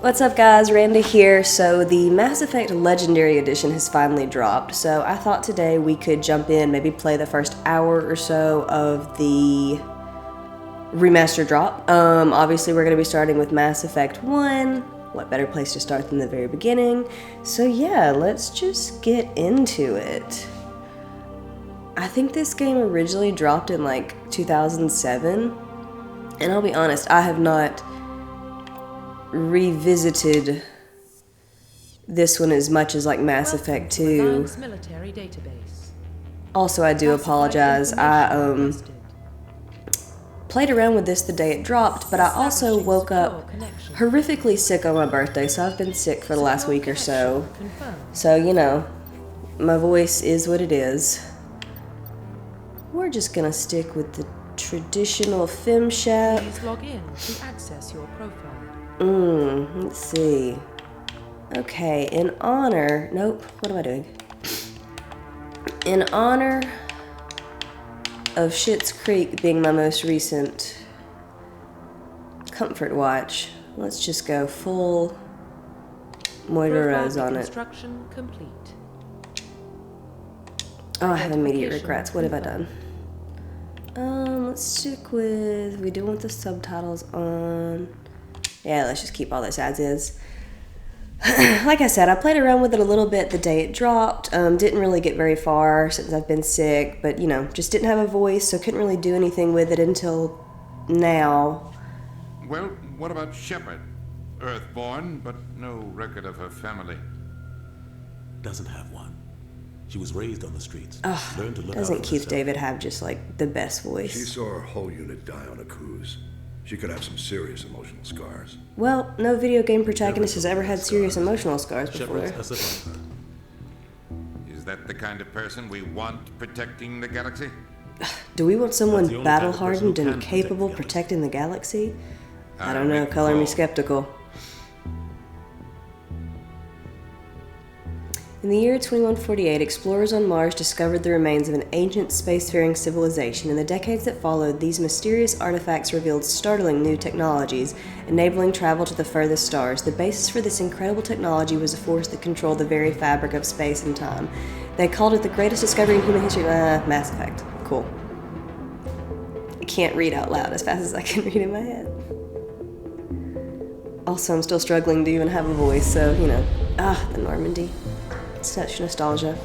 What's up guys, Randy here. So the Mass Effect Legendary Edition has finally dropped, so I thought today we could jump in, maybe play the first hour or so of the remaster drop. Obviously we're going to be starting with Mass Effect 1. What better place to start than the very beginning? So yeah, let's just get into it. I think this game originally dropped in like 2007, and I'll be honest, I have not revisited this one as much as like Mass Effect 2. Military database. Also, I do apologize. I played around with this the day it dropped, but I also woke up horrifically sick on my birthday, so I've been sick for the last week or so. So, you know, my voice is what it is. We're just gonna stick with the traditional FemShep. Please log in to access your profile. Let's see. Okay, in honor... Nope, what am I doing? In honor of Schitt's Creek being my most recent comfort watch, let's just go full Moira Rose on it. Construction complete. Oh, I have immediate regrets. What have I done? Let's stick with... We do want the subtitles on... Yeah, let's just keep all this as is. Like I said, I played around with it a little bit the day it dropped. Didn't really get very far since I've been sick, but, you know, just didn't have a voice, so couldn't really do anything with it until now. Well, what about Shepard? Earthborn, but no record of her family. Doesn't have one. She was raised on the streets. Ugh, doesn't Keith David have just, like, the best voice? She saw her whole unit die on a cruise. She could have some serious emotional scars. Well, no video game protagonist has ever had serious emotional scars before. Is that the kind of person we want protecting the galaxy? Do we want someone battle-hardened and capable protecting the galaxy? I don't know, color me skeptical. In the year 2148, explorers on Mars discovered the remains of an ancient spacefaring civilization. In the decades that followed, these mysterious artifacts revealed startling new technologies, enabling travel to the furthest stars. The basis for this incredible technology was a force that controlled the very fabric of space and time. They called it the greatest discovery in human history. Mass Effect. Cool. I can't read out loud as fast as I can read in my head. Also, I'm still struggling to even have a voice, so, you know. The Normandy. Such nostalgia.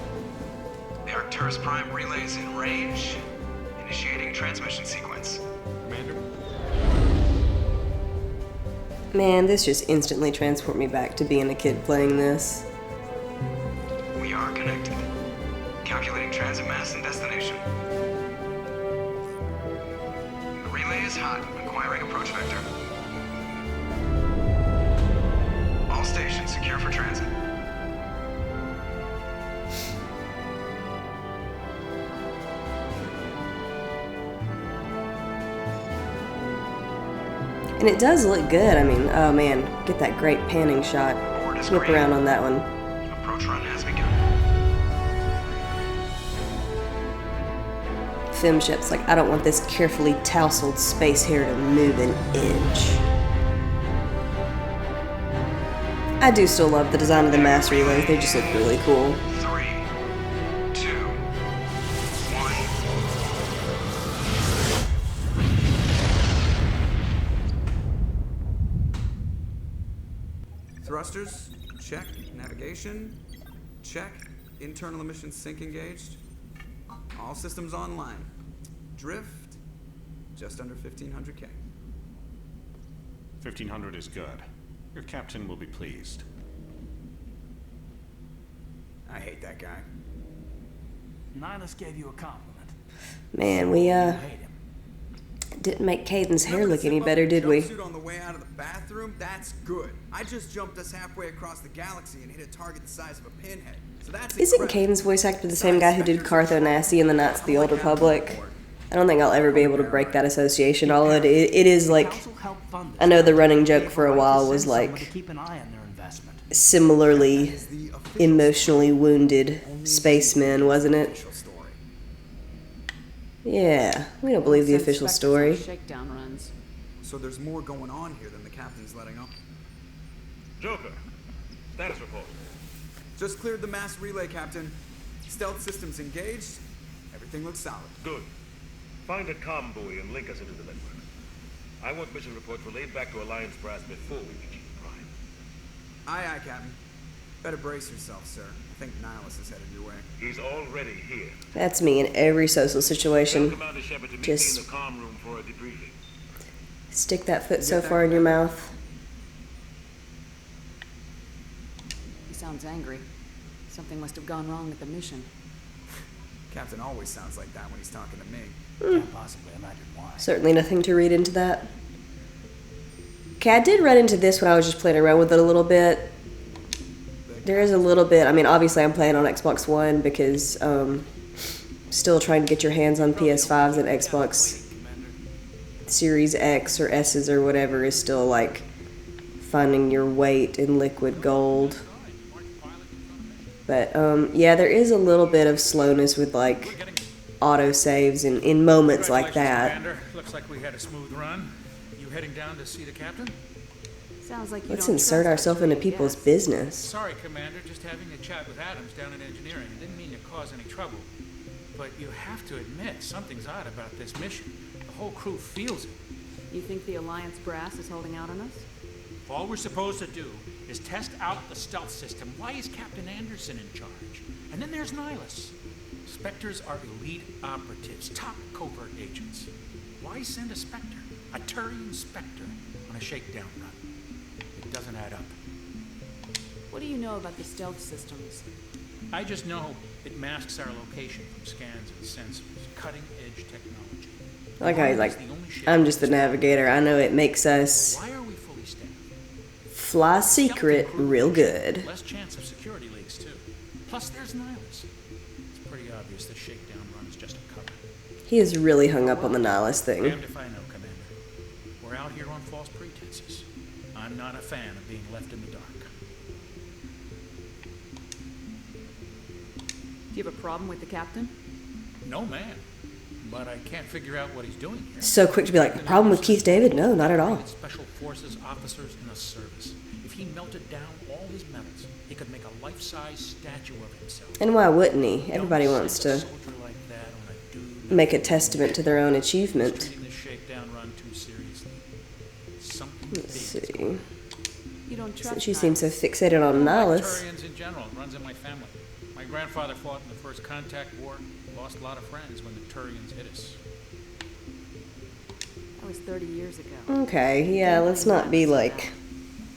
The Arcturus Prime relays in range. Initiating transmission sequence. Commander? Man, this just instantly transported me back to being a kid playing this. We are connected. Calculating transit mass and destination. The relay is hot. Acquiring approach vector. All stations secure for transit. And it does look good. I mean, oh man, get that great panning shot. Whip around on that one. Approach run has begun. FemShep's like, I don't want this carefully tousled space hair to move an inch. I do still love the design of the mass relays. They just look really cool. 3, 2, 1. Thrusters, check. Navigation, check. Internal emissions sync engaged. All systems online. Drift, just under 1500 K. 1500 is good. Your captain will be pleased. I hate that guy. Ninus gave you a compliment. Man, we didn't make Caden's hair look any better, did we? On the way out of the bathroom, that's good. I just jumped us halfway across the galaxy and hit a target the size of a pinhead. So that's Isn't Caden's voice actor the same guy who did Cartho Nasty in the Knights of the Old Republic? I don't think I'll ever be able to break that association, although it is like, I know the running joke for a while was like, similarly emotionally wounded spacemen, wasn't it? Yeah, we don't believe the official story. So there's more going on here than the captain's letting on. Joker, status report. Just cleared the mass relay, Captain. Stealth systems engaged. Everything looks solid. Good. Find a comm buoy and link us into the network. I want mission reports relayed back to Alliance brass before we reach Eden Prime. Aye, aye, Captain. Better brace yourself, sir. I think Nihilus is headed your way. He's already here. That's me in every social situation. Tell Commander Shepard to meet Just me in the comm room for a debriefing. stick that foot so far in your mouth. He sounds angry. Something must have gone wrong with the mission. Captain always sounds like that when he's talking to me. Can't possibly imagine why. Certainly nothing to read into that. Okay, I did run into this when I was just playing around with it a little bit. There is a little bit, I mean, obviously I'm playing on Xbox One because still trying to get your hands on PS5s and Xbox Series X or S's or whatever is still like finding your weight in liquid gold. But yeah, there is a little bit of slowness with like auto saves in moments like that. Commander. Looks like we had a smooth run. You heading down to see the captain? Sounds like you Let's don't insert trust ourselves us, into really, people's yes. business. Sorry, Commander. Just having a chat with Adams down in engineering. Didn't mean to cause any trouble. But you have to admit, something's odd about this mission. The whole crew feels it. You think the Alliance brass is holding out on us? If all we're supposed to do is test out the stealth system, why is Captain Anderson in charge? And then there's Nihilus. Spectres are elite operatives, top covert agents. Why send a Spectre, a Turian Spectre, on a shakedown run? It doesn't add up. What do you know about the stealth systems? I just know it masks our location from scans and sensors. Cutting-edge technology. I'm just the navigator. I know it makes us Why are we fully staffed? fly secret real good. Less chance of security leaks, too. Plus, there's Nihilus. It's pretty obvious the shakedown run is just a cover. He is really hung up on the Nihilus thing. Damned if I know, Commander. We're out here on false pretenses. I'm not a fan of being left in the dark. Do you have a problem with the captain? No, man. But I can't figure out what he's doing here. So quick to be like, problem with Keith David? No, not at all. Special forces officers in a service. If he melted down all his medals, he could make a life-size statue of himself. And why wouldn't he? Everybody wants to Like that on a dude make a testament to their own achievement. treating this shakedown run too seriously. Something Let's big. see. You don't trust Since you seem so Nihilus. fixated on Nihilus. Turians in general, it runs in my family. My grandfather fought in the First Contact War, lost a lot of friends when the Turians hit us. That was 30 years ago. Okay, yeah, let's not be like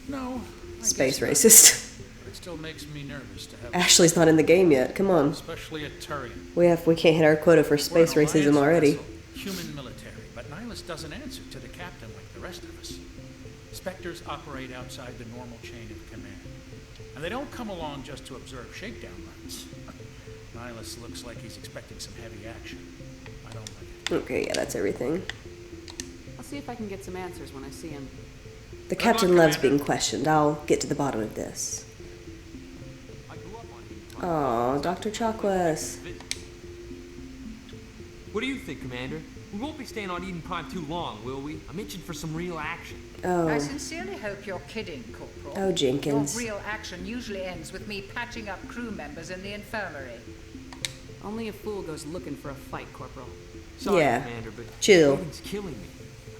No, I space guess not. racist. But it still makes me nervous to have, Ashley's not in the game yet. Come on. especially a Turian. We can't hit our quota for space We're an racism alliance already. vessel, human military, but Nihilus doesn't answer to the captain like the rest of us. Spectres operate outside the normal chain of command. And they don't come along just to observe shakedown runs. Nihilus looks like he's expecting some heavy action. I don't like it. Okay, yeah, that's everything. I'll see if I can get some answers when I see him. The captain loves being questioned. I'll get to the bottom of this. Oh, Dr. Chakwas. What do you think, Commander? We won't be staying on Eden Prime too long, will we? I'm itching for some real action. Oh. I sincerely hope you're kidding, Corporal. Oh, Jenkins. Your real action usually ends with me patching up crew members in the infirmary. Only a fool goes looking for a fight, Corporal. Sorry, Yeah. Commander, but Chill. waiting's killing me.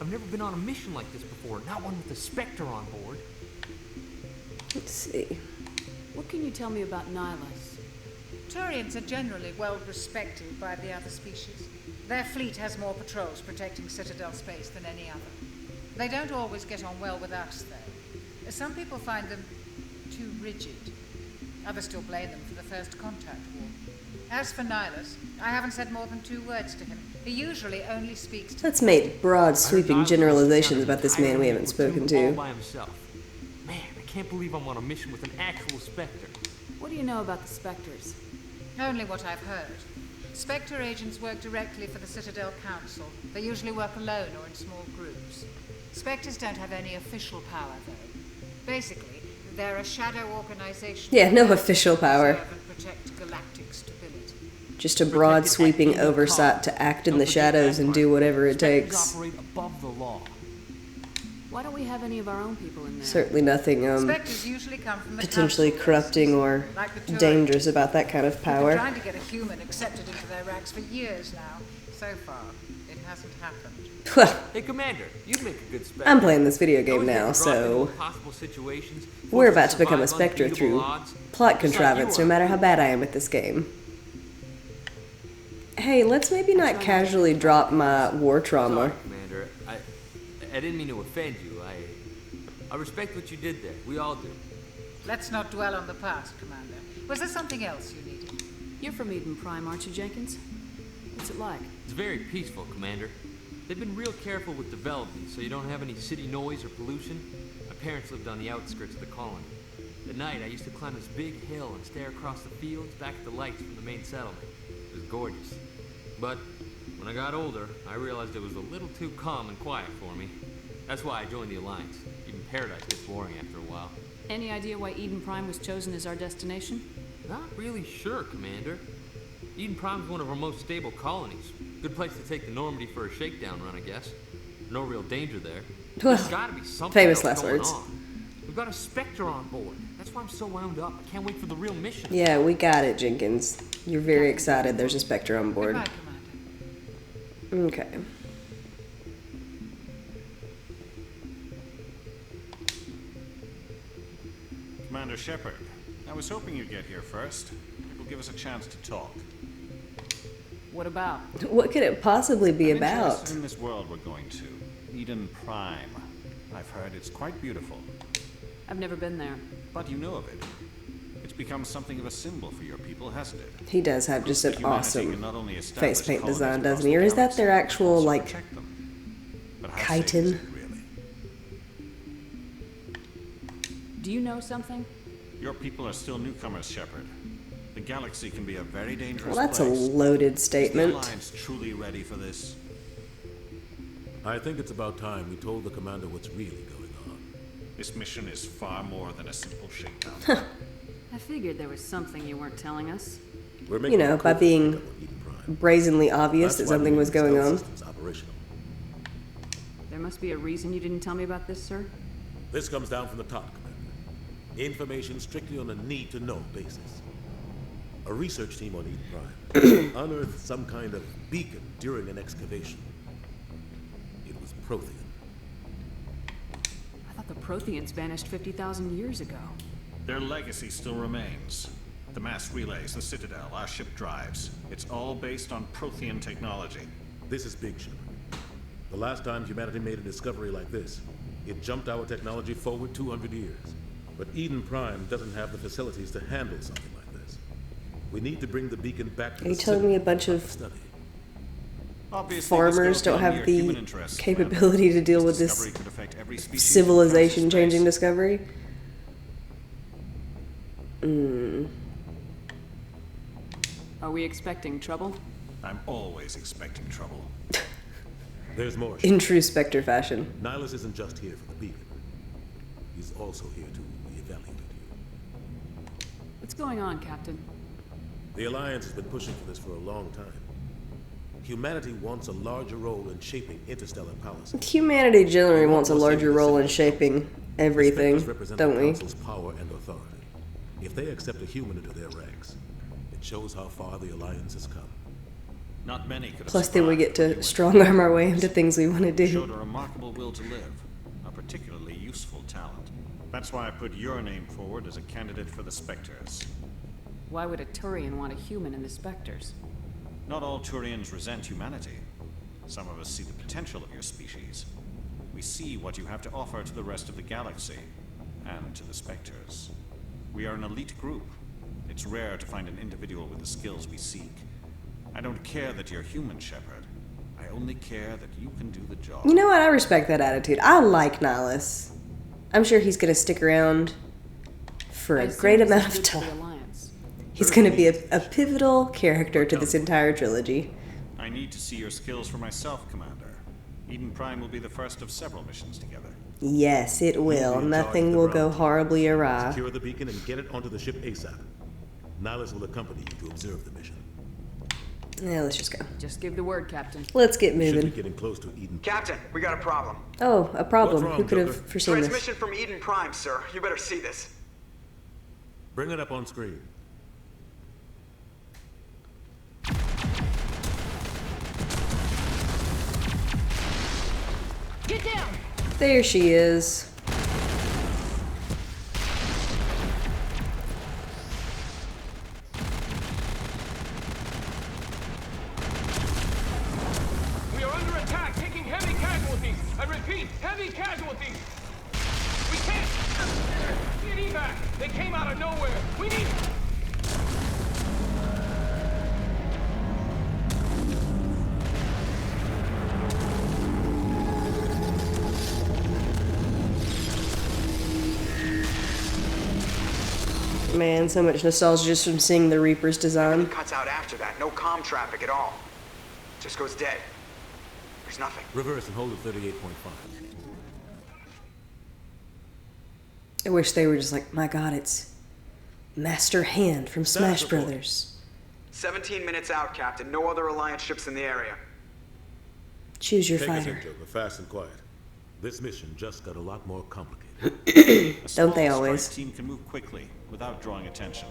I've never been on a mission like this before, not one with a Spectre on board. Let's see. What can you tell me about Nihilus? Turians are generally well respected by the other species. Their fleet has more patrols protecting Citadel space than any other. They don't always get on well with us, though. Some people find them too rigid. Others still blame them for the First Contact War. As for Nihilus, I haven't said more than 2 words to him. He usually only speaks to... Let's make broad, sweeping generalizations about this man we haven't spoken All to. by himself. Man, I can't believe I'm on a mission with an actual Spectre. What do you know about the Spectres? Only what I've heard. Spectre agents work directly for the Citadel Council. They usually work alone or in small groups. Spectres don't have any official power, though. Basically, they're a shadow organization. Yeah, no official power. Serve and protect galactic stability. Just a broad, sweeping oversight to act in the shadows and do whatever it Spectres takes. operate above the law. Why don't we have any of our own people in there? Certainly nothing Spectres usually come from the potentially council corrupting or like the Tories. dangerous about that kind of We've been power. trying to get a human accepted into their ranks for years now. So far, it hasn't happened. Hey, Commander, you'd make a good Spectre. I'm playing this video game Always now, get dropped into so impossible situations, we're forced about to become a survive Spectre unbeatable through odds, plot just like contrivance, you no are. matter how bad I am at this game. Hey, let's maybe not casually drop my war trauma. Sorry, Commander. I didn't mean to offend you. I respect what you did there. We all do. Let's not dwell on the past, Commander. Was there something else you needed? You're from Eden Prime, aren't you, Jenkins? What's it like? It's very peaceful, Commander. They've been real careful with development, so you don't have any city noise or pollution. My parents lived on the outskirts of the colony. At night, I used to climb this big hill and stare across the fields back at the lights from the main settlement. It was gorgeous. But when I got older, I realized it was a little too calm and quiet for me. That's why I joined the Alliance. Even Paradise gets boring after a while. Any idea why Eden Prime was chosen as our destination? Not really sure, Commander. Eden Prime's one of our most stable colonies. Good place to take the Normandy for a shakedown run, I guess. No real danger there. Well, There's gotta be something famous else last going words. on. We've got a Spectre on board. That's why I'm so wound up. I can't wait for the real mission. Yeah, we got it, Jenkins. You're very excited there's a Spectre on board. Goodbye, Commander. Okay. Commander Shepard, I was hoping you'd get here first. It will give us a chance to talk. What about? What could it possibly be I'm about? interested in this world we're going to, Eden Prime. I've heard it's quite beautiful. I've never been there. But you know of it. It's become something of a symbol for your people, hasn't it? He does have just an Humanity awesome can not only establish face paint colonies design, across doesn't he? the Or is that their galaxy, actual, also like, protect them. But how safe is chitin? it, really? Do you know something? Your people are still newcomers, Shepard. The galaxy can be a very dangerous Well, that's a place. loaded Is the statement. Alliance truly ready for this? I think it's about time we told the commander what's really going on. This mission is far more than a simple shakedown. I figured there was something you weren't telling us. We're You making know, a by code being on Eden Prime. brazenly obvious That's that why something we was need the going stealth on. systems operational. There must be a reason you didn't tell me about this, sir. This comes down from the top, Commander. Information strictly on a need-to-know basis. A research team on Eden Prime unearthed some kind of beacon during an excavation. It was Prothean. I thought the Protheans vanished 50,000 years ago. Their legacy still remains. The mass relays, the Citadel, our ship drives. It's all based on Prothean technology. This is big, Shepard. The last time humanity made a discovery like this, it jumped our technology forward 200 years. But Eden Prime doesn't have the facilities to handle something like this. We need to bring the beacon back to Are you the telling me a city bunch for of study. Obviously, this farmers goes don't beyond have mere the human interests, capability to deal with discovery this could affect every species civilization-changing across space. discovery? Are we expecting trouble? I'm always expecting trouble. There's more. In true Spectre fashion. Nihilus isn't just here for the beacon. He's also here to evaluate you. What's going on, Captain? The Alliance has been pushing for this for a long time. Humanity wants a larger role in shaping interstellar policy. Humanity generally wants a larger role in shaping everything, Spectres represent don't the we? Council's power and authority. If they accept a human into their ranks, it shows how far the Alliance has come. Not many could have Plus, then we get survived when to you strong arm our way into things we want to showed do. a remarkable will to live, a particularly useful talent. That's why I put your name forward as a candidate for the Spectres. Why would a Turian want a human in the Spectres? Not all Turians resent humanity. Some of us see the potential of your species. We see what you have to offer to the rest of the galaxy, and to the Spectres. We are an elite group. It's rare to find an individual with the skills we seek. I don't care that you're human, Shepard. I only care that you can do the job. You know what? I respect that attitude. I like Nihilus. I'm sure he's going to stick around for a great amount of time. He's going to be a pivotal character to this entire trilogy. I need to see your skills for myself, Commander. Eden Prime will be the first of several missions together. Yes, it will. Nothing will go horribly awry. Secure the beacon and get it onto the ship ASAP. Nihilus will accompany you to observe the mission. Yeah, let's just go. Just give the word, Captain. Let's get We should be moving. getting close to Eden. Captain, we got a problem. Oh, a problem. What's wrong, Who could have Joker? foreseen this? Transmission from Eden Prime, sir. You better see this. Bring it up on screen. Get down! There she is. We are under attack, taking heavy casualties. I repeat, heavy casualties. We can't get evac. They came out of nowhere. We need. Man, so much nostalgia just from seeing the Reaper's design. Cuts out after that. No comm traffic at all. Just goes dead. There's nothing. Reverse and hold at 38.5. I wish they were just like, my god, it's Master Hand from Smash Status report. Brothers. 17 minutes out, Captain. No other Alliance ships in the area. Choose your Take us fighter. in, Joker, fast and quiet. This mission just got a lot more complicated. Don't they A small always? strike team can move quickly without drawing attention.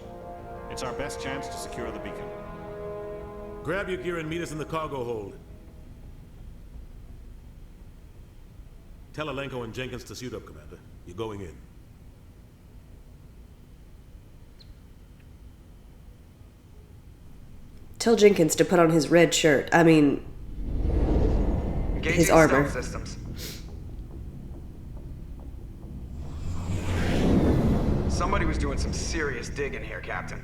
It's our best chance to secure the beacon. Grab your gear and meet us in the cargo hold. Tell Alenko and Jenkins to suit up, Commander. You're going in. Tell Jenkins to put on his red shirt. I mean, Engaging his armor. stealth systems. Somebody was doing some serious digging here, Captain.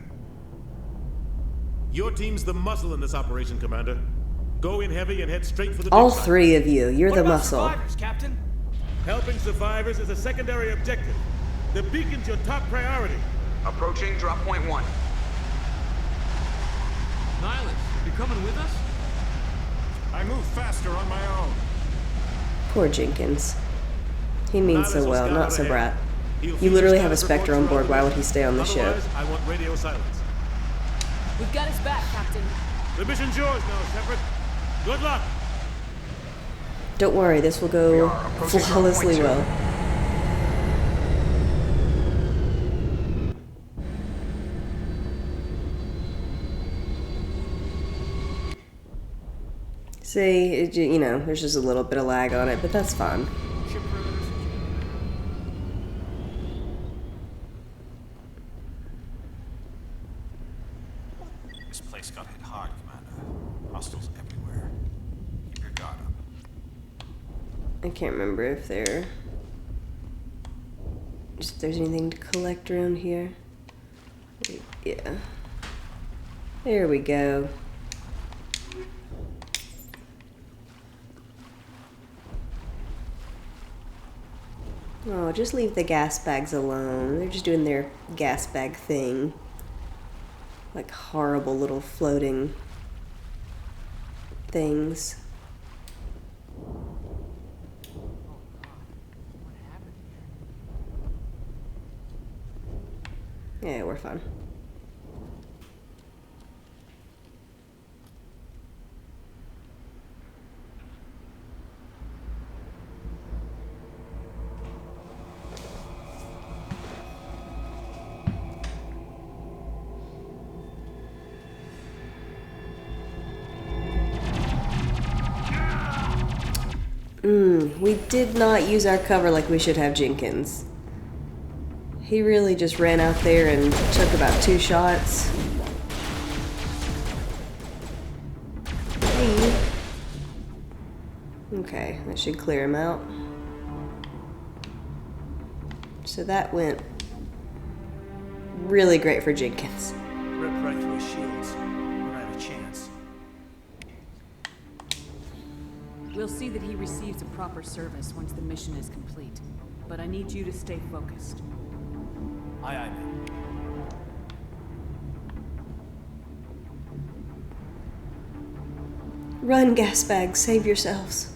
Your team's the muscle in this operation, Commander. Go in heavy and head straight for the All big site. three of you. You're the muscle. Survivors, Captain? Helping survivors is a secondary objective. The beacon's your top priority. Approaching drop point 1. Nihilus, you coming with us? I move faster on my own. Poor Jenkins. He means so Nihilus will well, scout not out so ahead. brat. He'll You feed literally us have a status Spectre on reports board. throughout Why the would he stay on the ship? Otherwise, I want radio silence. We've got his back, Captain. The mission's yours now, Shepard. Good luck. Don't worry, this will go approaching drop flawlessly point 2. well. See, you know, there's just a little bit of lag on it, but that's fine. Ship perimeter secure. This place got hit hard, Commander. Hostiles everywhere. Keep your guard up. I can't remember if there's anything to collect around here. Yeah. There we go. Oh, just leave the gas bags alone. They're just doing their gas bag thing. Like horrible little floating things. Yeah, we're fine. We did not use our cover like we should have, Jenkins. He really just ran out there and took about 2 shots. Hey. Okay, that should clear him out. So that went really great for Jenkins. Rip right through his shields. We don't have a chance. We'll see that he receives a proper service once the mission is complete. But I need you to stay focused. Aye, aye, ma'am. Run, gas bags, save yourselves.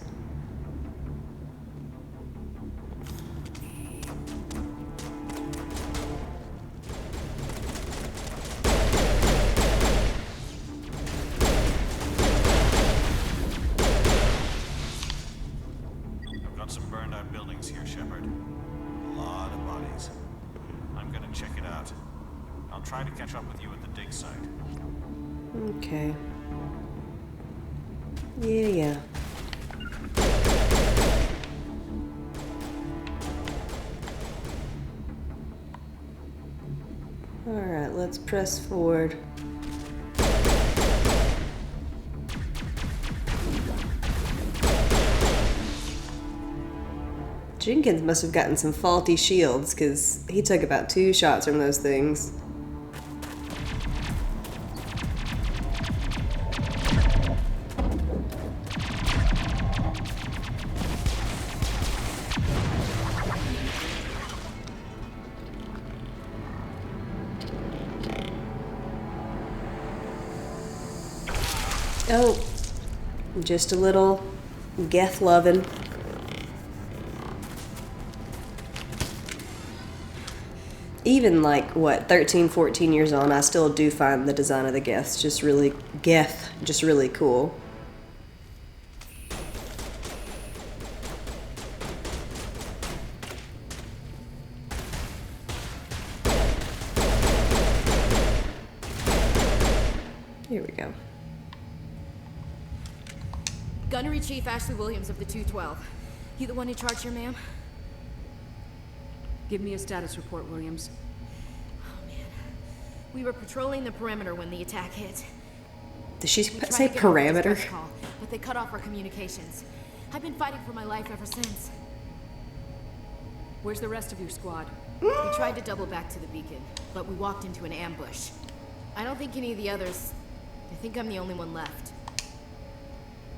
buildings here, Shepard. A lot of bodies. I'm gonna check it out. I'll try to catch up with you at the dig site. Okay. Yeah. Alright, let's press forward. Jenkins must have gotten some faulty shields, because he took about 2 shots from those things. Oh, just a little Geth lovin'. Even like, what, 13, 14 years on, I still do find the design of the Geth just really cool. Here we go. Gunnery Chief Ashley Williams of the 212. You the one in charge here, ma'am? Give me a status report, Williams. Oh, man. We were patrolling the perimeter when the attack hit. Did she say parameter? Call, but they cut off our communications. I've been fighting for my life ever since. Where's the rest of your squad? We tried to double back to the beacon, but we walked into an ambush. I don't think any of the others... I think I'm the only one left.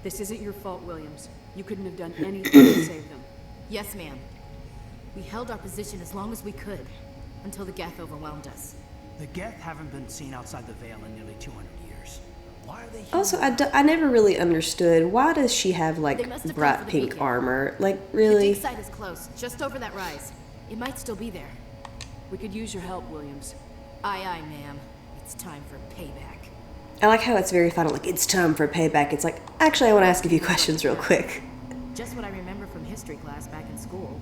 This isn't your fault, Williams. You couldn't have done anything to save them. Yes, ma'am. We held our position as long as we could, until the Geth overwhelmed us. The Geth haven't been seen outside the Veil in nearly 200 years. Why are they here? Also, I never really understood, why does she have, like, bright pink beacon. armor? Like, really? The dig site is close, just over that rise. It might still be there. We could use your help, Williams. Aye, aye, ma'am. It's time for payback. I like how it's very final, like, it's time for payback. It's like, actually, I want to ask a few questions real quick. Just what I remember from history class back in school.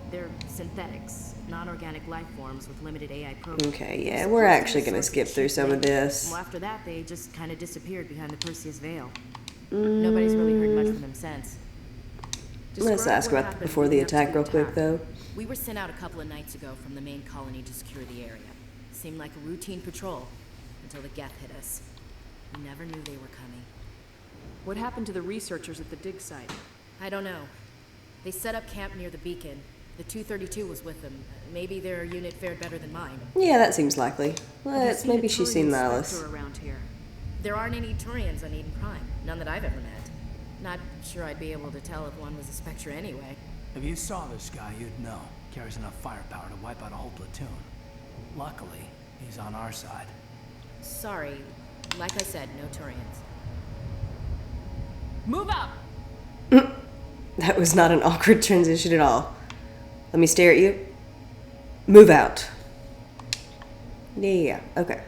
They're synthetics, non-organic life forms with limited AI programs. Okay, yeah, we're actually going to skip through some of this. Well, after that, they just kind of disappeared behind the Perseus Veil. Nobody's really heard much from them since. Let's ask about before the attack real quick, though. We were sent out a couple of nights ago from the main colony to secure the area. Seemed like a routine patrol until the Geth hit us. We never knew they were coming. What happened to the researchers at the dig site? I don't know. They set up camp near the beacon. The 232 was with them. Maybe their unit fared better than mine. Yeah, that seems likely. Maybe she's seen Nihilus. Around here. There aren't any Turians on Eden Prime. None that I've ever met. Not sure I'd be able to tell if one was a Spectre anyway. If you saw this guy, you'd know. Carries enough firepower to wipe out a whole platoon. Luckily, he's on our side. Sorry. Like I said, no Turians. Move up! That was not an awkward transition at all. Let me stare at you. Move out. Yeah, okay.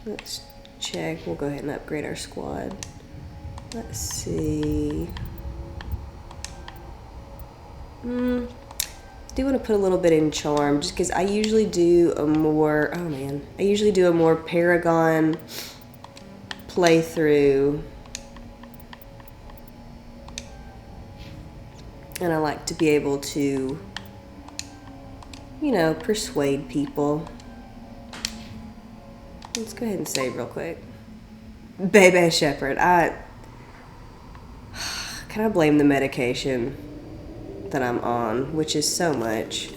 Let's check. We'll go ahead and upgrade our squad. Let's see. Do want to put a little bit in charm just because I usually do a more I usually do a more Paragon playthrough, and I like to be able to, you know, persuade people. Let's go ahead and save real quick. Baby Shepherd, can I blame the medication that I'm on, which is so much.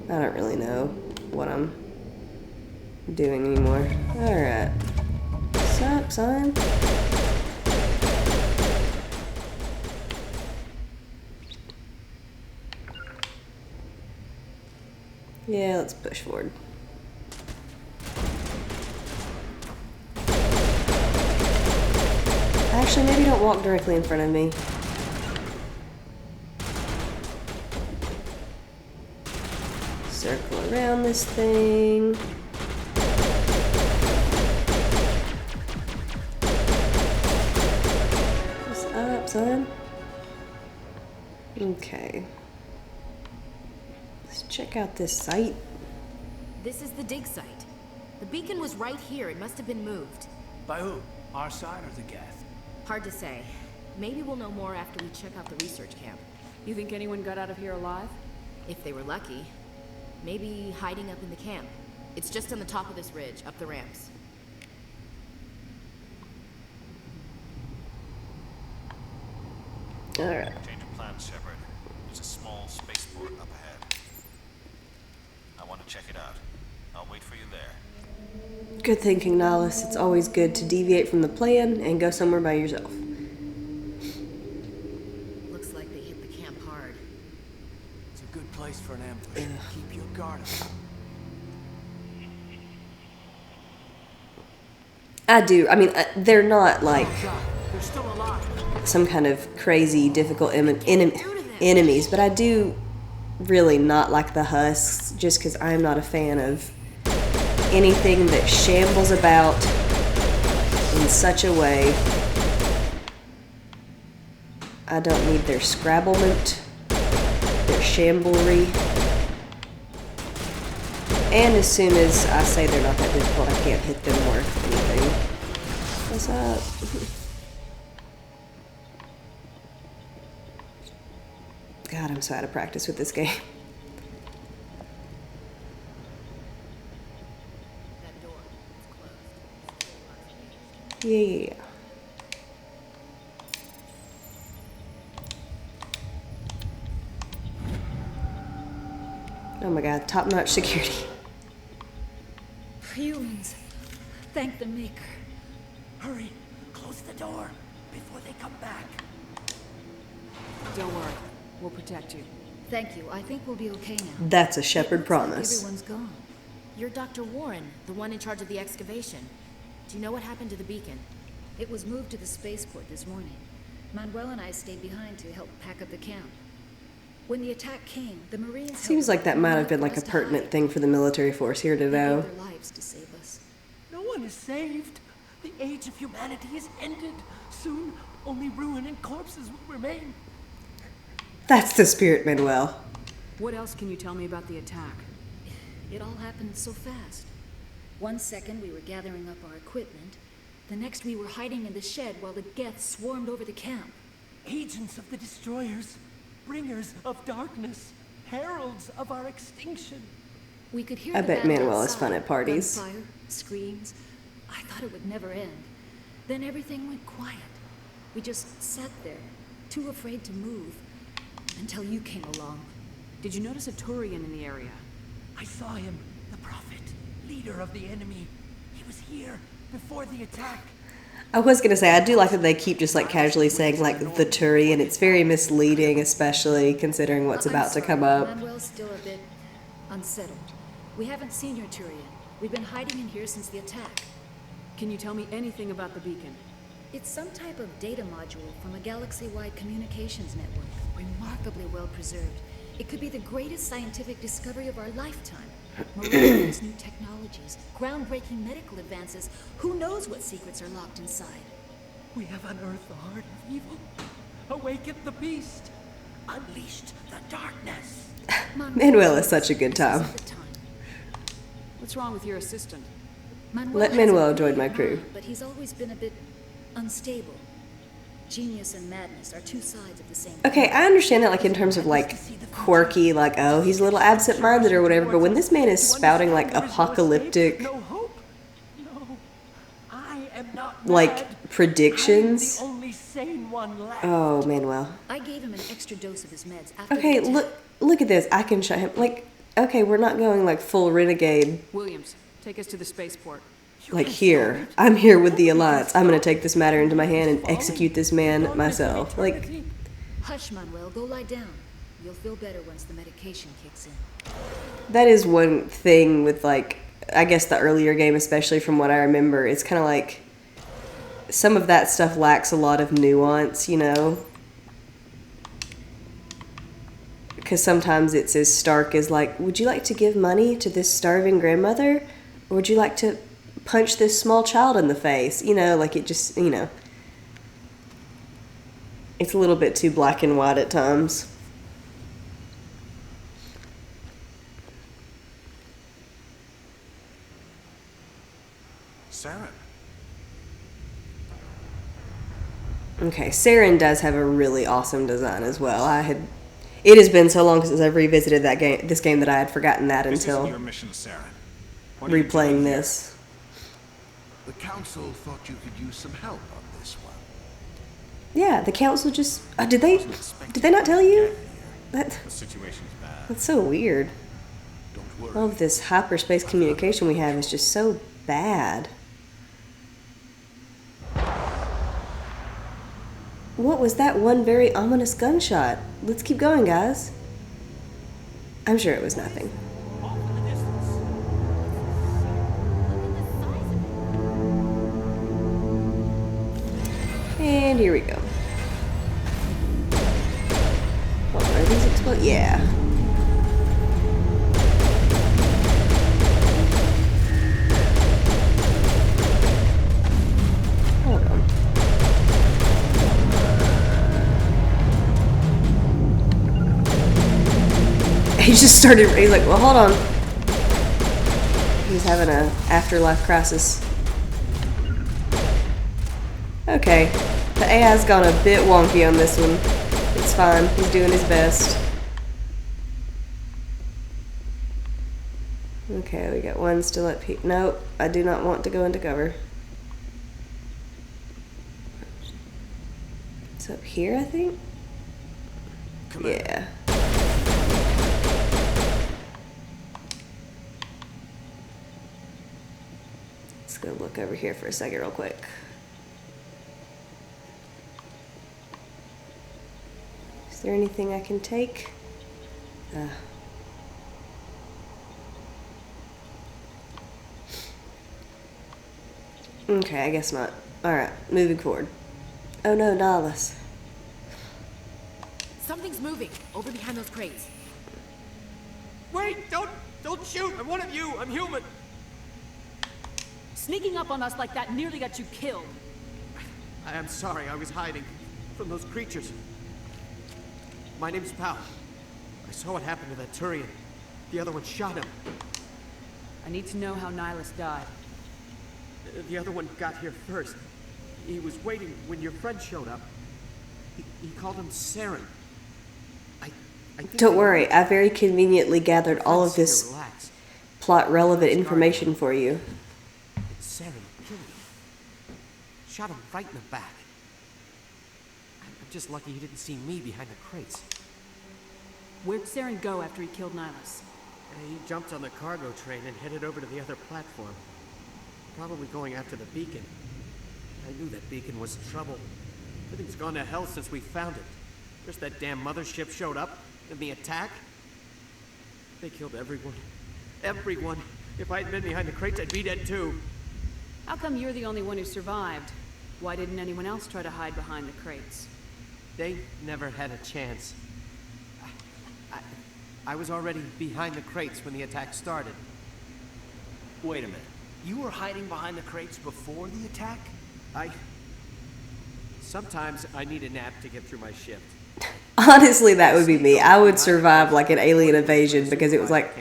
I don't really know what I'm doing anymore. Alright. What's up, son? Yeah, let's push forward. Actually, maybe don't walk directly in front of me. circle around this thing. What's up, son? Okay. Let's check out this site. This is the dig site. The beacon was right here. It must have been moved. By who? Our side or the Geth? Hard to say. Maybe we'll know more after we check out the research camp. You think anyone got out of here alive? If they were lucky. Maybe hiding up in the camp. It's just on the top of this ridge, up the ramps. Alright. Change of plans, Shepard. There's a small spaceport up ahead. I want to check it out. I'll wait for you there. Good thinking, Nihilus. It's always good to deviate from the plan and go somewhere by yourself. Looks like they hit the camp hard. It's a good place for an ambush. Keep your guard up. I do. I mean, they're not like They're still alive. some kind of crazy, difficult enemies, but I do really not like the husks just because I'm not a fan of anything that shambles about in such a way. I don't need their scrabblement, their shamblery. And as soon as I say they're not that difficult, I can't hit them or anything. What's up? God, I'm so out of practice with this game. Yeah. Oh my God, top-notch security. Humans, thank the Maker. Hurry, close the door before they come back. Don't worry, we'll protect you. Thank you. I think we'll be okay now. That's a Shepherd promise. Everyone's gone. You're Dr. Warren, the one in charge of the excavation. Do you know what happened to the beacon? It was moved to the spaceport this morning. Manuel and I stayed behind to help pack up the camp. When the attack came, the Marines... Seems like that might have been like a pertinent thing for the military force here to know. They gave their lives to save us. No one is saved. The age of humanity is ended. Soon, only ruin and corpses will remain. That's the spirit, Manuel. What else can you tell me about the attack? It all happened so fast. 1 second we were gathering up our equipment. The next we were hiding in the shed while the Geth swarmed over the camp. Agents of the destroyers. Bringers of darkness. Heralds of our extinction. We could hear I the bet battle Manuel is outside. fun at parties. Gunfire, screams. I thought it would never end. Then everything went quiet. We just sat there, too afraid to move, until you came along. Did you notice a Turian in the area? I saw him, the prophet, leader of the enemy. He was here before the attack. I was gonna say, I do like that they keep just like casually saying like the Turian. It's very misleading, especially considering what's about to come up. Manuel's still a bit unsettled. We haven't seen your Turian. We've been hiding in here since the attack. Can you tell me anything about the beacon? It's some type of data module from a galaxy-wide communications network, remarkably well preserved. It could be the greatest scientific discovery of our lifetime. Miraculous new technologies, groundbreaking medical advances. Who knows what secrets are locked inside? We have unearthed the heart of evil, awakened the beast, unleashed the darkness. Manuel is such a good time. What's wrong with your assistant? Let Manuel join my crew. But he's always been a bit unstable. Genius and madness are two sides of the same coin. Okay, I understand that like in terms of like quirky, like oh he's a little absent-minded or whatever, but when this man is spouting like apocalyptic like predictions. Oh, Manuel. I gave him an extra dose of his meds after Okay, the attack. look at this. I can show him like okay, we're not going like full renegade. Williams, take us to the spaceport. Like here, I'm here with the Alliance. I'm gonna take this matter into my hand and execute this man myself. Like, Hush, Manuel. Go lie down. You'll feel better once the medication kicks in. that is one thing with like, I guess the earlier game, especially from what I remember, it's kind of like some of that stuff lacks a lot of nuance, you know? Because sometimes it's as stark as like, would you like to give money to this starving grandmother? Or would you like to punch this small child in the face? You know, like it just, you know. It's a little bit too black and white at times. Saren. Okay, Saren does have a really awesome design as well. It has been so long since I've revisited this game that I had forgotten that until Your mission, Saren. replaying this. The council thought you could use some help on this one. Yeah, the council just did they not tell you? The situation's bad. That's so weird. Don't worry. All of this hyperspace communication we have is just so bad. What was that one very ominous gunshot? Let's keep going, guys. I'm sure it was nothing. And here we go. What, are these explode? Yeah. Hold on. He just started, he's like, well, hold on. He's having an afterlife crisis. Okay, the AI's gone a bit wonky on this one. It's fine, he's doing his best. Okay, we got one still up here. Nope, I do not want to go into cover. It's up here, I think? Yeah. Let's go look over here for a second real quick. Is there anything I can take? Okay, I guess not. Alright, moving forward. Oh no, Nihilus. Something's moving over behind those crates. Wait! Don't shoot! I'm one of you! I'm human! Sneaking up on us like that nearly got you killed. I am sorry, I was hiding from those creatures. My name's Pal. I saw what happened to that Turian. The other one shot him. I need to know how Nihilus died. The other one got here first. He was waiting when your friend showed up. He called him Saren. I think Don't worry, I very conveniently gathered all of this relax. plot-relevant information for you. It's Saren who killed him. Shot him right in the back. I'm just lucky he didn't see me behind the crates. Where'd Saren go after he killed Nihilus? He jumped on the cargo train and headed over to the other platform. Probably going after the beacon. I knew that beacon was trouble. Everything's gone to hell since we found it. First that damn mothership showed up, then the attack. They killed everyone. Everyone. If I'd been behind the crates, I'd be dead too. How come you're the only one who survived? Why didn't anyone else try to hide behind the crates? They never had a chance. I was already behind the crates when the attack started. Wait a minute. You were hiding behind the crates before the attack? Sometimes I need a nap to get through my shift. Honestly, that would be me. I would survive like an alien invasion because it was like,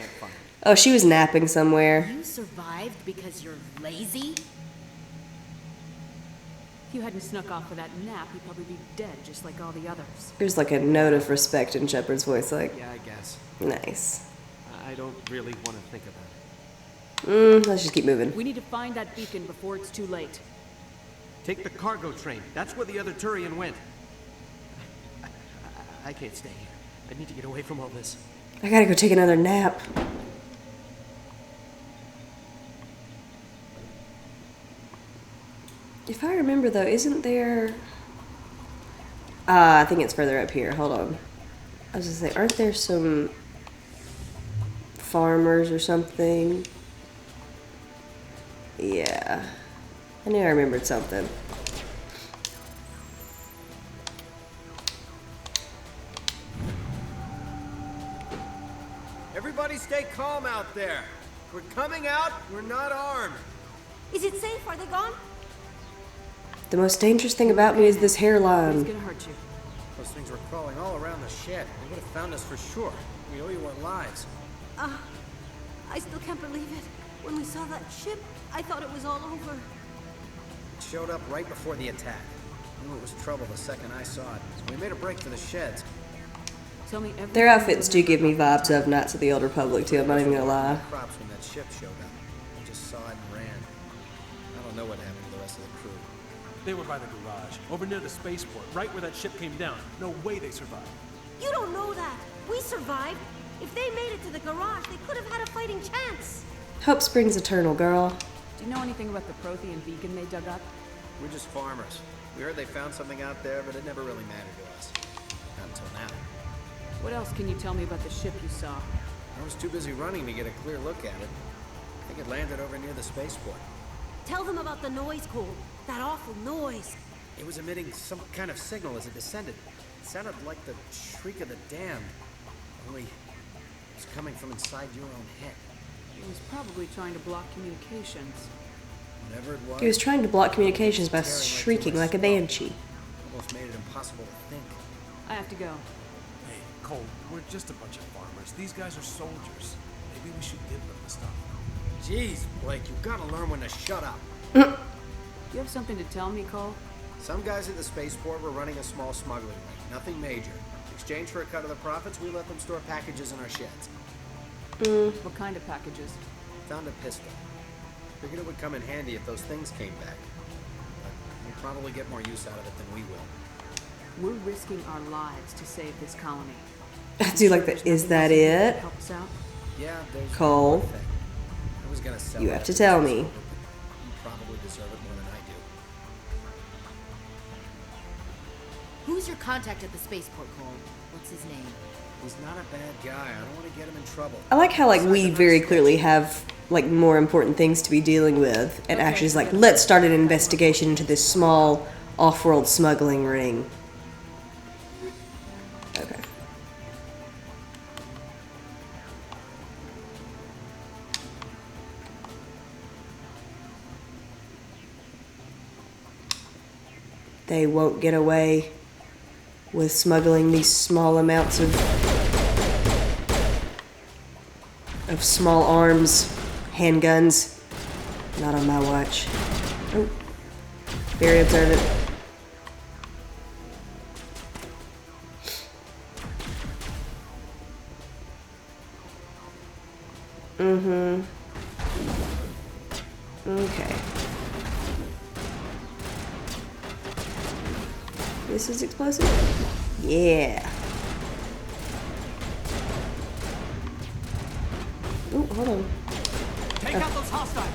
oh, she was napping somewhere. You survived because you're lazy? If you hadn't snuck off for that nap, you'd probably be dead just like all the others. There's like a note of respect in Shepard's voice, like, Yeah, I guess. nice. I don't really want to think about it. Let's just keep moving. We need to find that beacon before it's too late. Take the cargo train. That's where the other Turian went. I can't stay here. I need to get away from all this. I gotta go take another nap. If I remember though, isn't there... I think it's further up here. Hold on. I was gonna say, aren't there some farmers or something? Yeah. I knew I remembered something. calm out there. We're coming out, we're not armed. Is it safe? Are they gone? The most dangerous thing about me is this It's hairline. gonna hurt you. Those things were crawling all around the shed. They would have found us for sure. We owe you our lives. I still can't believe it. When we saw that ship, I thought it was all over. It showed up right before the attack. I knew it was trouble the second I saw it, so we made a break for the sheds. Tell me everything. Their outfits do give me vibes of Knights of the Old Republic too, I'm not even gonna lie. Crops when that ship showed up. We just saw it and ran. I don't know what happened to the rest of the crew. They were by the garage, over near the spaceport, right where that ship came down. No way they survived. You don't know that. We survived. If they made it to the garage, they could have had a fighting chance. Hope springs eternal, girl. Do you know anything about the Prothean beacon they dug up? We're just farmers. We heard they found something out there, but it never really mattered to us. Not until now. What else can you tell me about the ship you saw? I was too busy running to get a clear look at it. I think it landed over near the spaceport. Tell them about the noise, Cole. That awful noise. It was emitting some kind of signal as it descended. It sounded like the shriek of the damned. Only it was coming from inside your own head. He was probably trying to block communications. Whatever it was. He was trying to block communications by shrieking like a banshee. Almost made it impossible to think. I have to go. Hey, Cole, we're just a bunch of farmers. These guys are soldiers. Maybe we should give them the stuff. Jeez, Blake, you gotta learn when to shut up. You have something to tell me, Cole? Some guys at the spaceport were running a small smuggling ring. Nothing major. In exchange for a cut of the profits, we let them store packages in our sheds. What kind of packages? Found a pistol. Figured it would come in handy if those things came back. But we'll probably get more use out of it than we will. We're risking our lives to save this colony. I do like that. Is that it? Help us out? Yeah, there's Cole, one thing. I was gonna sell you it have to at tell the me. store, but you probably deserve it more than I do. Who's your contact at the spaceport, Cole? What's his name? He's not a bad guy. I don't want to get him in trouble. I like how we very clearly have more important things to be dealing with, and actually is let's start an investigation into this small off-world smuggling ring. Okay. They won't get away with smuggling these small amounts of small arms, handguns. Not on my watch. Oh, very observant. Okay. This is explosive? Yeah. Oh, hold on. Take out those hostiles.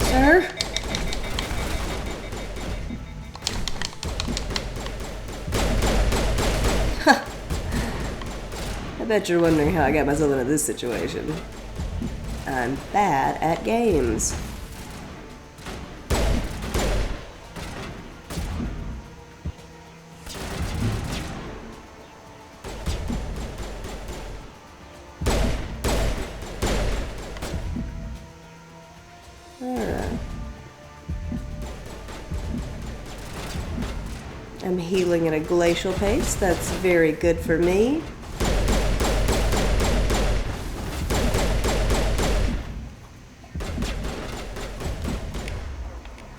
Sir? I bet you're wondering how I got myself into this situation. I'm bad at games. Alright. I'm healing at a glacial pace. That's very good for me.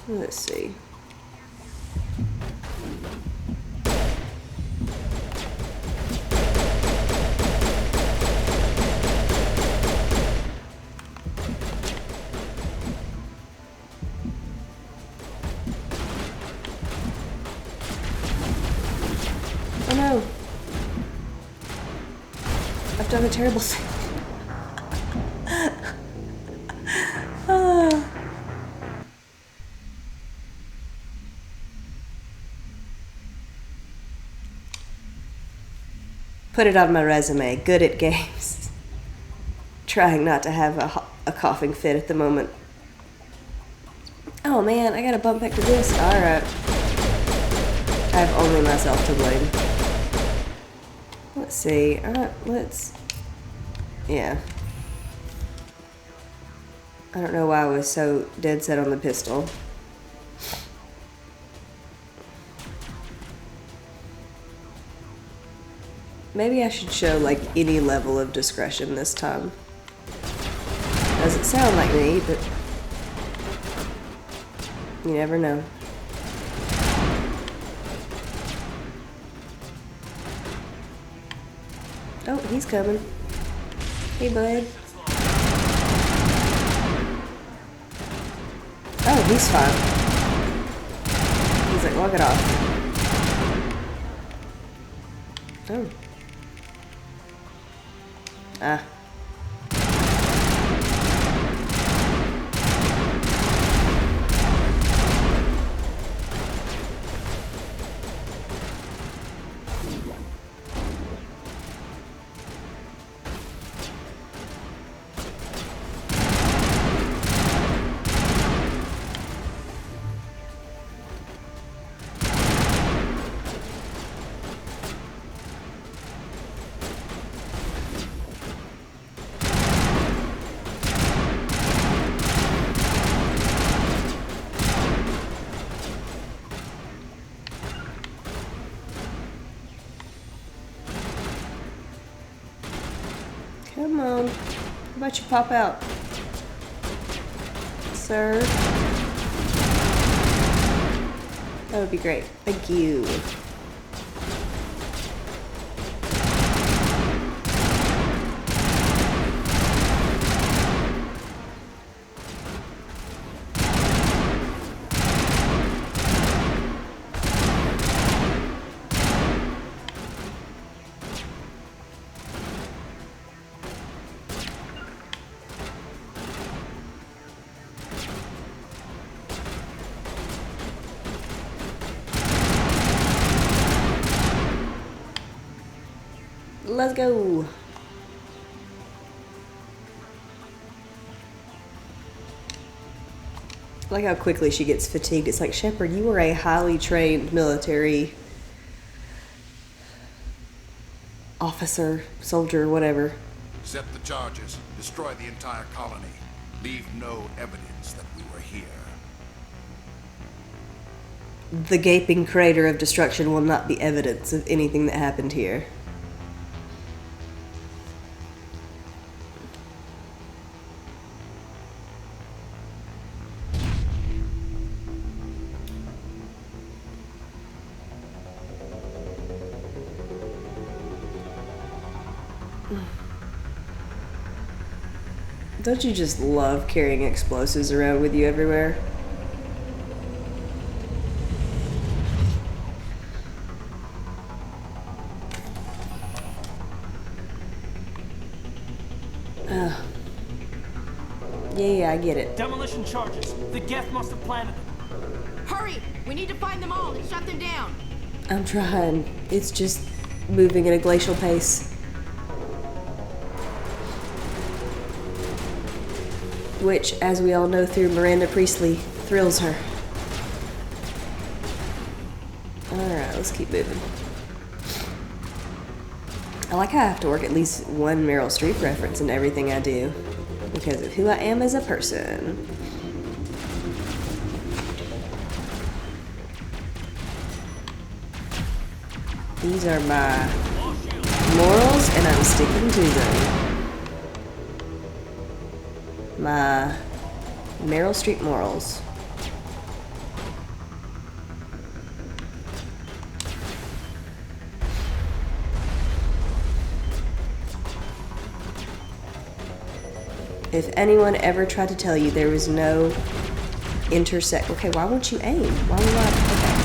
Let's see. Oh no. I've done a terrible thing. Put it on my resume. Good at games. Trying not to have a coughing fit at the moment. Oh man, I gotta bump back to this. Alright. I have only myself to blame. Let's see. Yeah. I don't know why I was so dead set on the pistol. Maybe I should show like any level of discretion this time. Doesn't sound like me, but you never know. Oh, he's coming. Hey, bud. Oh, he's fine. He's like, walk it off. Oh. Ah. Come on. How about you pop out? Sir? That would be great. Thank you. Let's go. I like how quickly she gets fatigued. It's like, Shepard, you were a highly trained military officer, soldier, whatever. Set the charges. Destroy the entire colony. Leave no evidence that we were here. The gaping crater of destruction will not be evidence of anything that happened here. Don't you just love carrying explosives around with you everywhere? Yeah, I get it. Demolition charges. The Geth must have planted them. Hurry! We need to find them all and shut them down. I'm trying. It's just moving at a glacial pace. Which, as we all know through Miranda Priestley, thrills her. Alright, let's keep moving. I like how I have to work at least one Meryl Streep reference in everything I do, because of who I am as a person. These are my morals, and I'm sticking to them. My Meryl Streep morals. If anyone ever tried to tell you there was no intersect... Okay, why won't you aim? Why would I... Okay.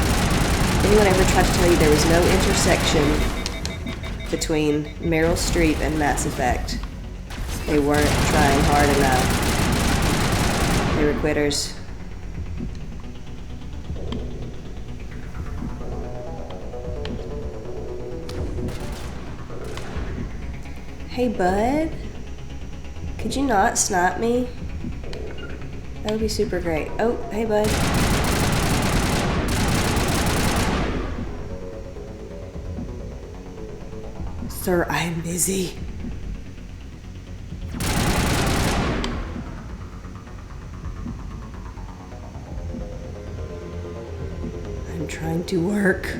If anyone ever tried to tell you there was no intersection between Meryl Streep and Mass Effect, they weren't trying hard enough. They were quitters. Hey, bud. Could you not snipe me? That would be super great. Oh, hey, bud. Sir, I am busy. I'm trying to work.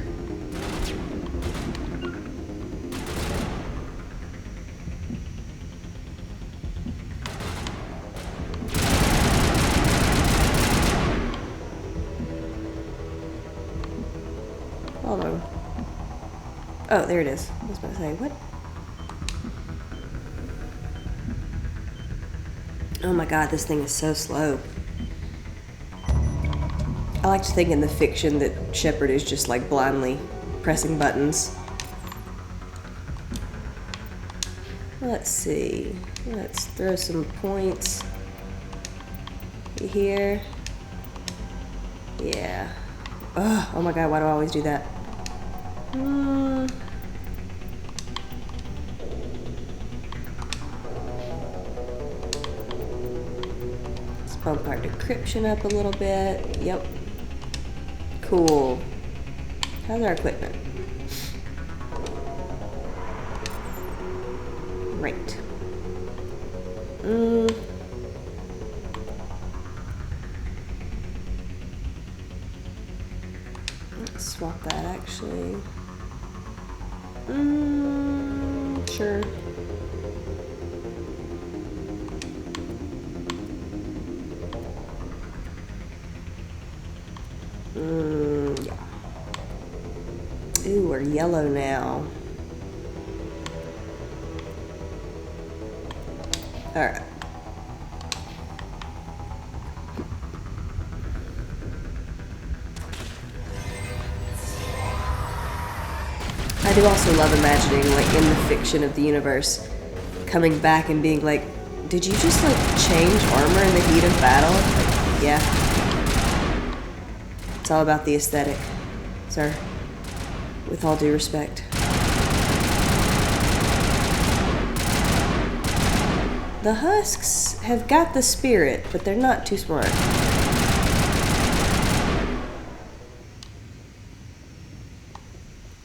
Hold on. Oh, there it is. I was about to say, what? Oh my god, this thing is so slow. I like to think in the fiction that Shepard is just like blindly pressing buttons. Let's see. Let's throw some points here. Yeah. Ugh, oh my god, why do I always do that? Let's bump our decryption up a little bit. Yep. Cool. How's our equipment? Right. Let's swap that actually. Sure. Yeah. Ooh, we're yellow now. Alright. I do also love imagining, like, in the fiction of the universe, coming back and being like, did you just, like, change armor in the heat of battle? Like, yeah. It's all about the aesthetic, sir. With all due respect. The Husks have got the spirit, but they're not too smart.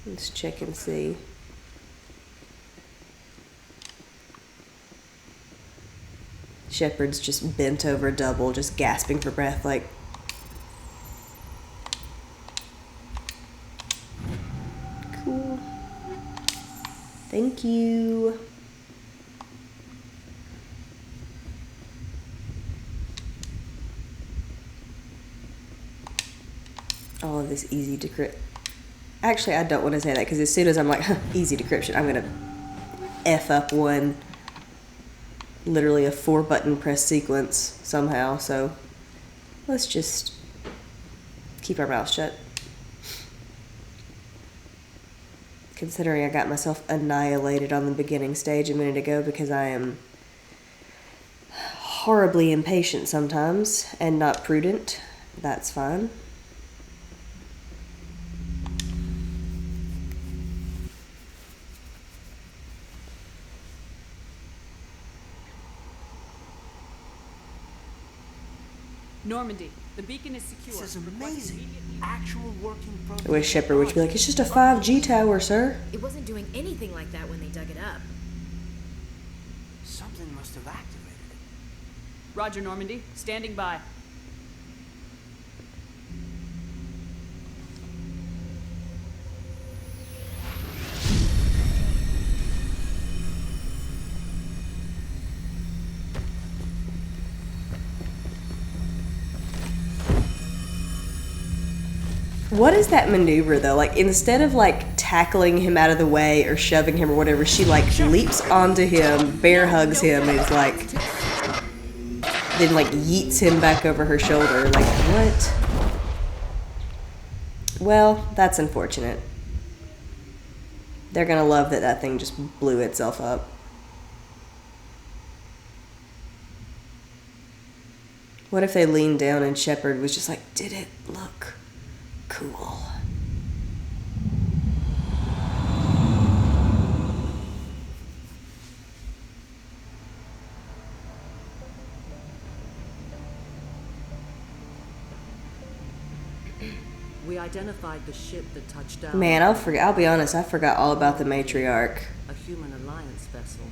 Let's check and see. Shepard's just bent over double, just gasping for breath, like... Cool. Thank you. All of this easy decrypt. Actually, I don't want to say that because as soon as I'm like, easy decryption, I'm going to F up one, literally a 4-button press sequence somehow. So let's just keep our mouths shut. Considering I got myself annihilated on the beginning stage a minute ago because I am horribly impatient sometimes and not prudent, that's fine. Normandy, the beacon is secure. This is amazing. Actual working I wish Shepard would be like, it's just a 5G tower, sir. It wasn't doing anything like that when they dug it up. Something must have activated it. Roger, Normandy. Standing by. What is that maneuver though? Like, instead of like tackling him out of the way or shoving him or whatever, she like leaps onto him, bear hugs him, and is like, then like yeets him back over her shoulder. Like, what? Well, that's unfortunate. They're gonna love that that thing just blew itself up. What if they leaned down and Shepard was just like, did it look cool? We identified the ship that touched down. Man, I'll be honest, I forgot all about the matriarch. A human alliance vessel.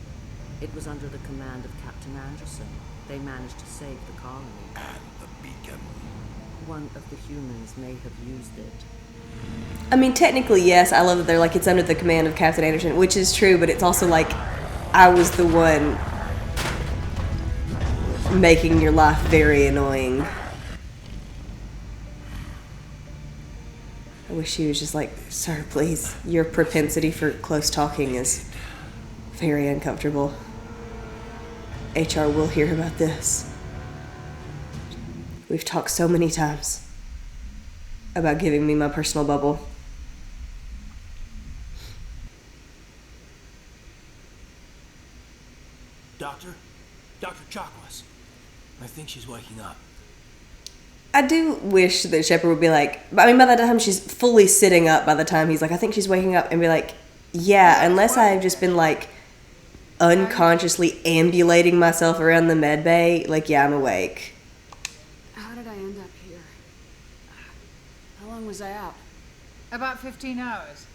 It was under the command of Captain Anderson. They managed to save the colony. And the beacon. One of the humans may have used it. I mean, technically, yes. I love that they're like, it's under the command of Captain Anderson, which is true, but it's also like, I was the one making your life very annoying. I wish he was just like, sir, please. Your propensity for close talking is very uncomfortable. HR will hear about this. We've talked so many times about giving me my personal bubble. Doctor? Dr. Chakwas. I think she's waking up. I do wish that Shepard would be like, I mean, by the time she's fully sitting up, by the time he's like, I think she's waking up, and be like, yeah, unless I've just been like unconsciously ambulating myself around the med bay, like, yeah, I'm awake. How did I end up here? How long was I out? About 15 hours.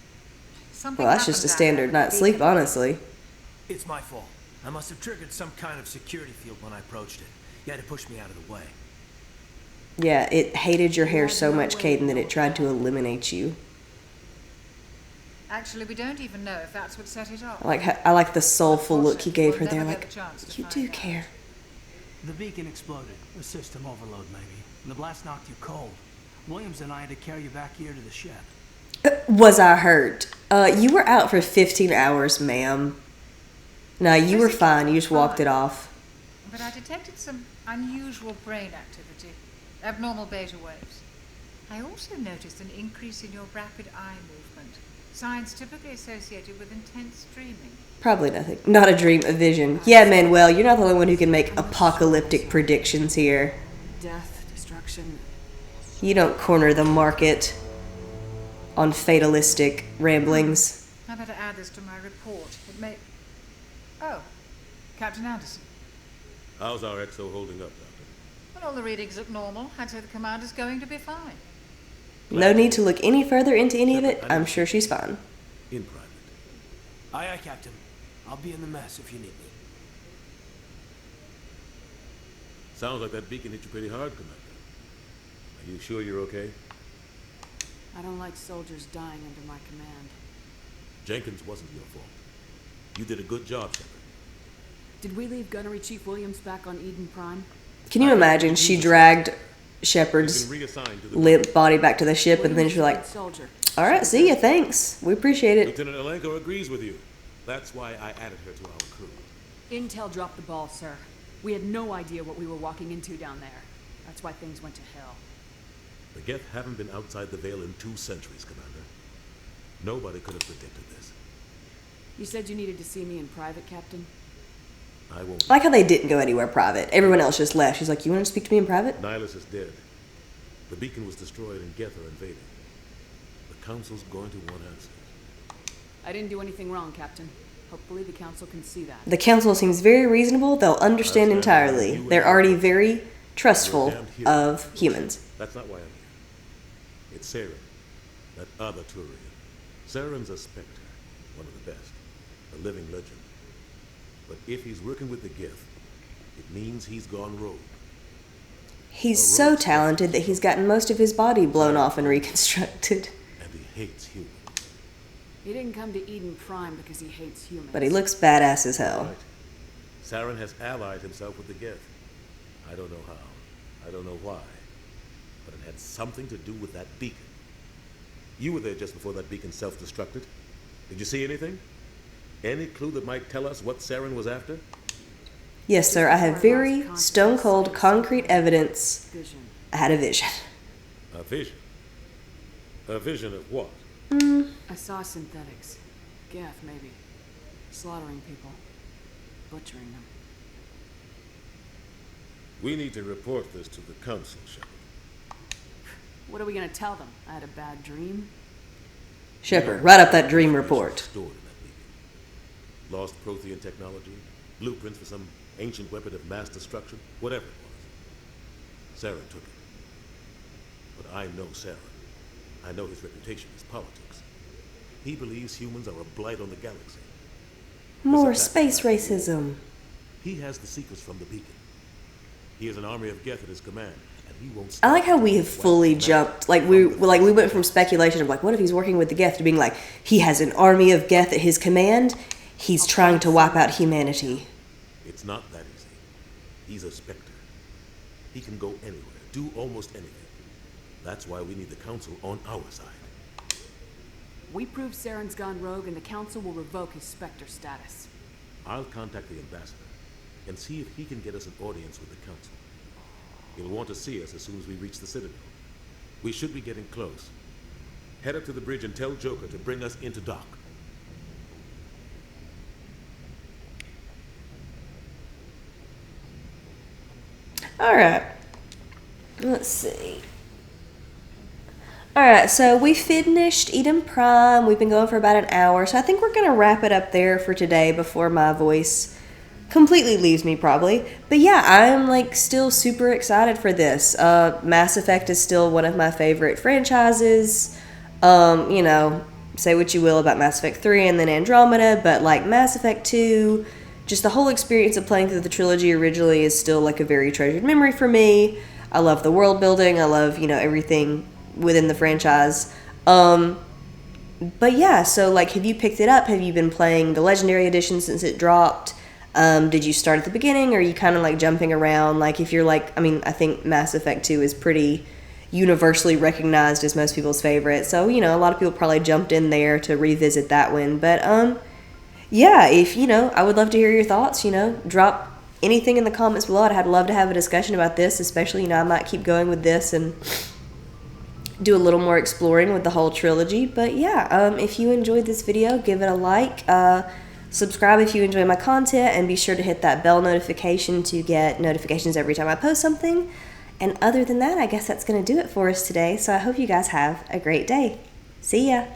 Something Well, that's just a standard night's sleep, honestly. It's my fault. I must have triggered some kind of security field when I approached it. You had to push me out of the way. Yeah, it hated your hair so much, Caden, that it tried to eliminate you. Actually, we don't even know if that's what set it off. I like the soulful look he gave her there, like, you do care. The beacon exploded. A system overload, maybe. And the blast knocked you cold. Williams and I had to carry you back here to the ship. Was I hurt? You were out for 15 hours, ma'am. No, you were fine. You just walked it off. But I detected some unusual brain activity. Abnormal beta waves. I also noticed an increase in your rapid eye movement. Signs typically associated with intense dreaming. Probably nothing. Not a dream, a vision. Yeah, Manuel, you're not the only one who can make apocalyptic predictions here. Death, destruction. You don't corner the market on fatalistic ramblings. I better add this to my report. It may... Oh, Captain Anderson. How's our XO holding up, Doctor? When all the readings look normal, I'd say the commander's going to be fine. No need to look any further into any of it. I'm sure she's fine. In private. Aye, aye, Captain. I'll be in the mess if you need me. Sounds like that beacon hit you pretty hard, Commander. Are you sure you're okay? I don't like soldiers dying under my command. Jenkins wasn't your fault. You did a good job, Shepard. Did we leave Gunnery Chief Williams back on Eden Prime? Can you imagine she dragged Shepard's limp body back to the ship, and then she's like, all right, see ya, thanks. We appreciate it. Lieutenant Alenko agrees with you. That's why I added her to our crew. Intel dropped the ball, sir. We had no idea what we were walking into down there. That's why things went to hell. The Geth haven't been outside the Veil in 2 centuries, Commander. Nobody could have predicted this. You said you needed to see me in private, Captain? I won't. I like how they didn't go anywhere private. Everyone else just left. She's like, you want to speak to me in private? Nihilus is dead. The beacon was destroyed and Geth are invading. The Council's going to want answers. I didn't do anything wrong, Captain. Hopefully the Council can see that. The Council seems very reasonable. They'll understand entirely. They're already very trustful of humans. That's not why I'm here. It's Saren, that other Turian. Saren's a Spectre, one of the best, a living legend. But if he's working with the Geth, it means he's gone rogue. He's so talented that he's gotten most of his body blown off and reconstructed. And he hates humans. He didn't come to Eden Prime because he hates humans. But he looks badass as hell. Right. Saren has allied himself with the Geth. I don't know how. I don't know why. But it had something to do with that beacon. You were there just before that beacon self-destructed. Did you see anything? Any clue that might tell us what Saren was after? Yes, sir. I have very stone-cold, concrete evidence. I had a vision. A vision? A vision of what? I saw synthetics. Geth, maybe. Slaughtering people. Butchering them. We need to report this to the Council, Shepard. What are we going to tell them? I had a bad dream? Shepard, write up that dream report. Stored in that beacon. Lost Prothean technology, blueprints for some ancient weapon of mass destruction, whatever it was. Saren took it. But I know Saren. I know his reputation is politics. He believes humans are a blight on the galaxy. More space racism. He has the secrets from the beacon. He has an army of Geth at his command, and he won't I like how we have fully jumped. Like we went from speculation of like, what if he's working with the Geth, to being like, he has an army of Geth at his command. He's trying to wipe out humanity. It's not that easy. He's a Spectre. He can go anywhere, do almost anything. That's why we need the Council on our side. We prove Saren's gone rogue and the Council will revoke his Spectre status. I'll contact the ambassador and see if he can get us an audience with the Council. He'll want to see us as soon as we reach the Citadel. We should be getting close. Head up to the bridge and tell Joker to bring us into dock. Alright. Let's see. Alright, so we finished Eden Prime. We've been going for about an hour, so I think we're going to wrap it up there for today before my voice completely leaves me probably. But yeah, I'm like still super excited for this. Mass Effect is still one of my favorite franchises. You know, say what you will about Mass Effect 3 and then Andromeda, but like Mass Effect 2, just the whole experience of playing through the trilogy originally is still like a very treasured memory for me. I love the world building. I love, you know, everything within the franchise. But yeah, so like, have you picked it up? Have you been playing the Legendary Edition since it dropped? Did you start at the beginning, or are you kind of like jumping around? Like, if you're like, I mean, I think Mass Effect 2 is pretty universally recognized as most people's favorite. So, you know, a lot of people probably jumped in there to revisit that one. But, yeah, if, you know, I would love to hear your thoughts, you know, drop anything in the comments below. I'd love to have a discussion about this, especially, you know, I might keep going with this and do a little more exploring with the whole trilogy. But yeah, if you enjoyed this video, give it a like, subscribe if you enjoy my content, and be sure to hit that bell notification to get notifications every time I post something. And other than that, I guess that's going to do it for us today. So I hope you guys have a great day. See ya!